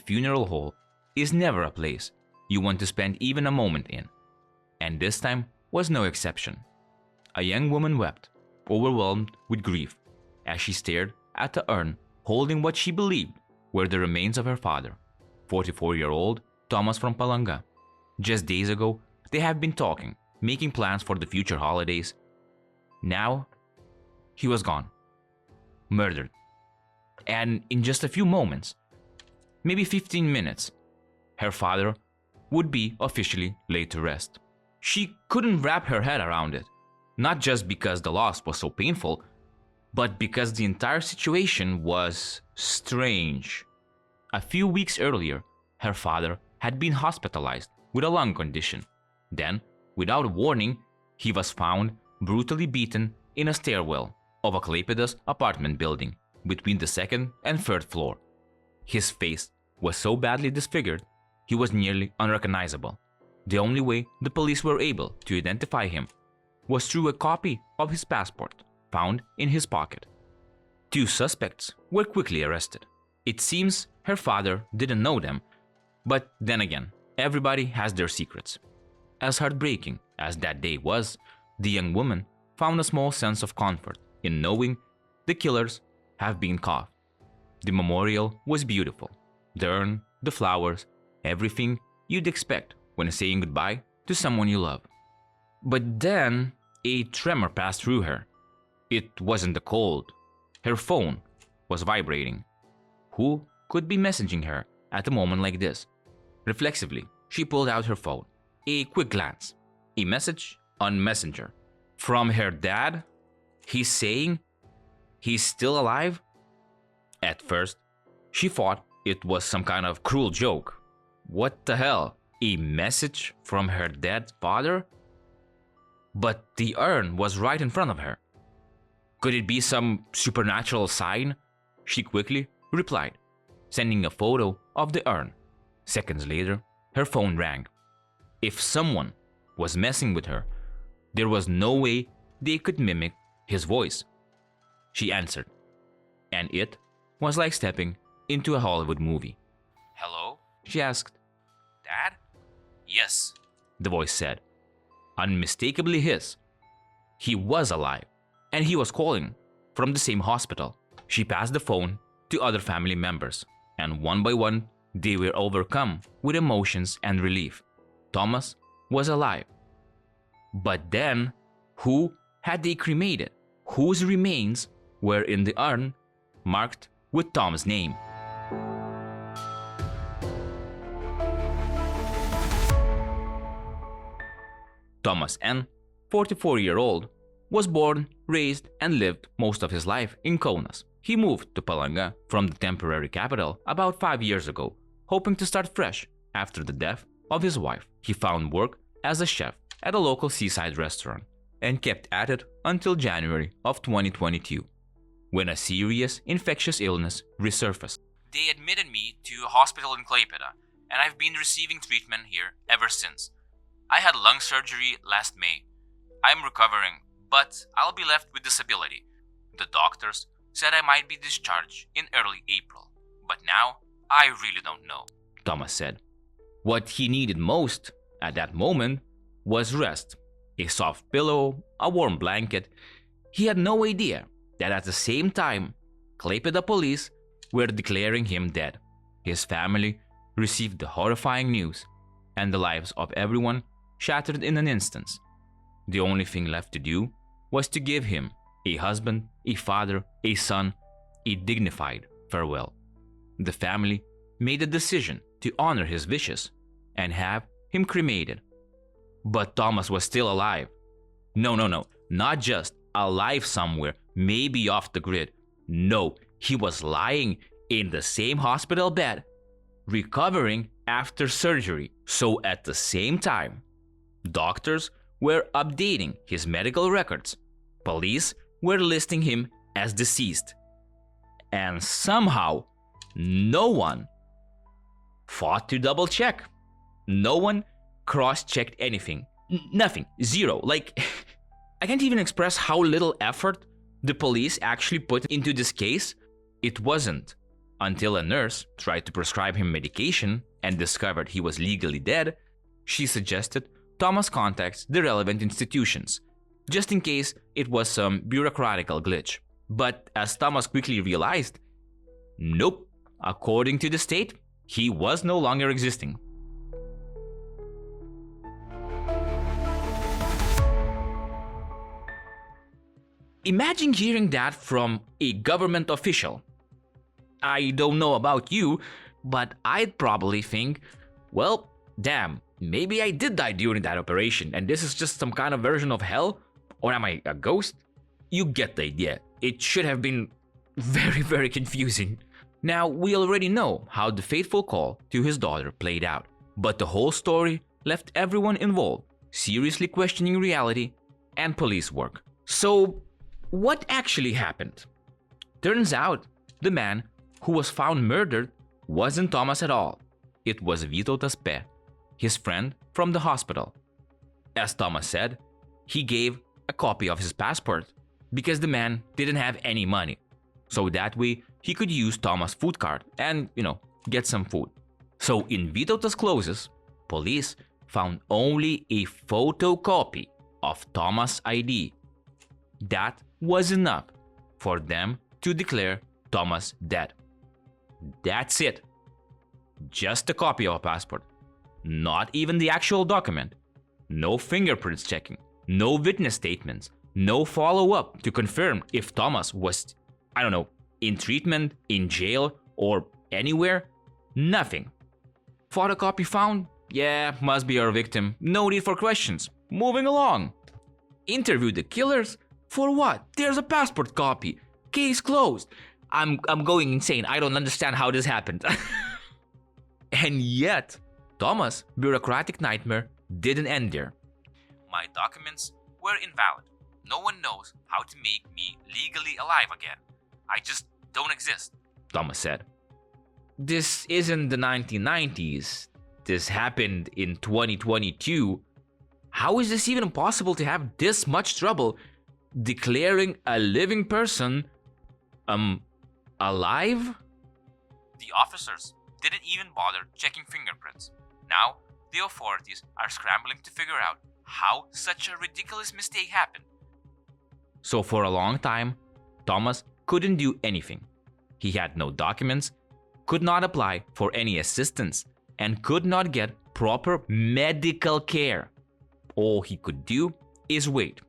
funeral home is never a place you want to spend even a moment in. And this time was no exception. A young woman wept, overwhelmed with grief, as she stared at the urn holding what she believed were the remains of her father, 44-year-old Thomas from Palanga. Just days ago, they have been talking, making plans for the future holidays. Now, he was gone, murdered. And in just a few moments, maybe 15 minutes, her father would be officially laid to rest. She couldn't wrap her head around it, not just because the loss was so painful, but because the entire situation was strange. A few weeks earlier, her father had been hospitalized with a lung condition. Then, without warning, he was found brutally beaten in a stairwell of a Klaipėda's apartment building between the second and third floor. His face was so badly disfigured, he was nearly unrecognizable. The only way the police were able to identify him was through a copy of his passport found in his pocket. Two suspects were quickly arrested. It seems her father didn't know them, but then again, everybody has their secrets. As heartbreaking as that day was, the young woman found a small sense of comfort in knowing the killers have been caught. The memorial was beautiful. The urn, the flowers, everything you'd expect when saying goodbye to someone you love. But then, a tremor passed through her. It wasn't the cold. Her phone was vibrating. Who could be messaging her at a moment like this? Reflexively, she pulled out her phone. A quick glance. A message on Messenger. From her dad? He's saying he's still alive? At first, she thought it was some kind of cruel joke. What the hell? A message from her dead father? But the urn was right in front of her. Could it be some supernatural sign? She quickly replied, sending a photo of the urn. Seconds later, her phone rang. If someone was messing with her, there was no way they could mimic his voice. She answered, and it was like stepping into a Hollywood movie. "Hello?" she asked. "Dad?" "Yes," the voice said. Unmistakably his. He was alive, and he was calling from the same hospital. She passed the phone to other family members, and one by one, they were overcome with emotions and relief. Thomas was alive. But then, who had they cremated? Whose remains were in the urn marked with Tom's name? Thomas N., 44-year-old, was born, raised, and lived most of his life in Kaunas. He moved to Palanga from the temporary capital about 5 years ago, hoping to start fresh after the death of his wife. He found work as a chef at a local seaside restaurant and kept at it until January of 2022, when a serious infectious illness resurfaced. "They admitted me to a hospital in Klaipėda, and I've been receiving treatment here ever since. I had lung surgery last May. I'm recovering, but I'll be left with disability. The doctors said I might be discharged in early April, but now I really don't know," Thomas said. What he needed most at that moment was rest, a soft pillow, a warm blanket. He had no idea that at the same time, Klaipėda police were declaring him dead. His family received the horrifying news, and the lives of everyone shattered in an instant. The only thing left to do was to give him a husband, a father, a son, a dignified farewell. The family made a decision to honor his wishes and have him cremated. But Thomas was still alive. No, not just alive somewhere, maybe off the grid. No, he was lying in the same hospital bed, recovering after surgery. So at the same time, doctors were updating his medical records. Police were listing him as deceased. And somehow, no one thought to double check. No one cross-checked anything. Nothing. Zero. Like, I can't even express how little effort the police actually put into this case. It wasn't Until a nurse tried to prescribe him medication and discovered he was legally dead, she suggested Thomas contacts the relevant institutions, just in case it was some bureaucratical glitch. But as Thomas quickly realized, nope, according to the state, he was no longer existing. Imagine hearing that from a government official. I don't know about you, but I'd probably think, well, damn, maybe I did die during that operation and this is just some kind of version of hell? Or am I a ghost? You get the idea. It should have been very, very confusing. Now, we already know how the fateful call to his daughter played out, but the whole story left everyone involved seriously questioning reality and police work. So, what actually happened? Turns out, the man who was found murdered wasn't Thomas at all. It was Vytautas P., his friend from the hospital. As Thomas said, he gave a copy of his passport because the man didn't have any money. So that way, he could use Thomas' food card and, get some food. So in Vytautas' clothes, police found only a photocopy of Thomas' ID. That was enough for them to declare Thomas dead. That's it. Just a copy of a passport. Not even the actual document. No fingerprints checking. No witness statements. No follow-up to confirm if Thomas was, in treatment, in jail, or anywhere. Nothing. Photocopy found? Yeah, must be our victim. No need for questions. Moving along. Interview the killers? For what? There's a passport copy. Case closed. I'm going insane. I don't understand how this happened. And yet, Thomas' bureaucratic nightmare didn't end there. My documents were invalid. No one knows how to make me legally alive again. I just don't exist, Thomas said. This isn't the 1990s. This happened in 2022. How is this even possible to have this much trouble declaring a living person alive? The officers didn't even bother checking fingerprints. Now, the authorities are scrambling to figure out how such a ridiculous mistake happened. So for a long time, Thomas couldn't do anything. He had no documents, could not apply for any assistance, and could not get proper medical care. All he could do is wait.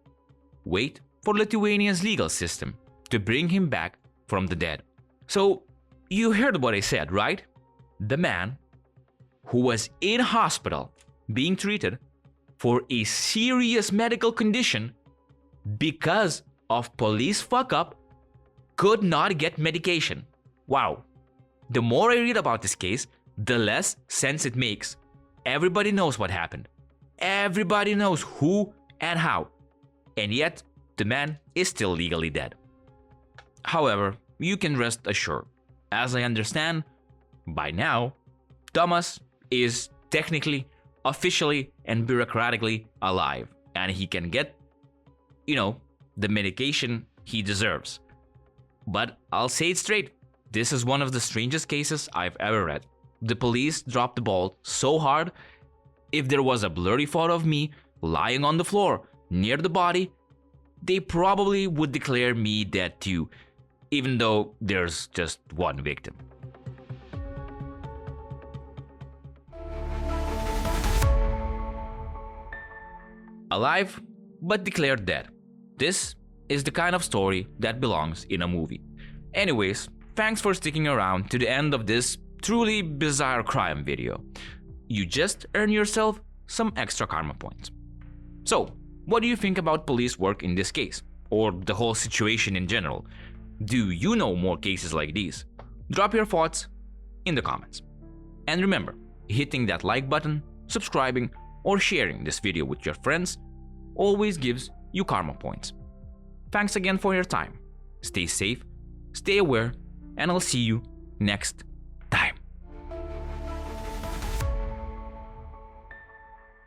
Wait for Lithuania's legal system to bring him back from the dead. So, you heard what I said, right? The man who was in hospital being treated for a serious medical condition because of police fuck-up could not get medication. Wow. The more I read about this case, the less sense it makes. Everybody knows what happened. Everybody knows who and how. And yet, the man is still legally dead. However, you can rest assured, as I understand, by now, Thomas is technically, officially, and bureaucratically alive. And he can get, the medication he deserves. But I'll say it straight, this is one of the strangest cases I've ever read. The police dropped the ball so hard, if there was a blurry photo of me lying on the floor near the body, they probably would declare me dead too, even though there's just one victim. Alive, but declared dead. This is the kind of story that belongs in a movie. Anyways, thanks for sticking around to the end of this truly bizarre crime video. You just earned yourself some extra karma points. So, what do you think about police work in this case? Or the whole situation in general? Do you know more cases like these? Drop your thoughts in the comments. And remember, hitting that like button, subscribing, or sharing this video with your friends always gives you karma points. Thanks again for your time. Stay safe, stay aware, and I'll see you next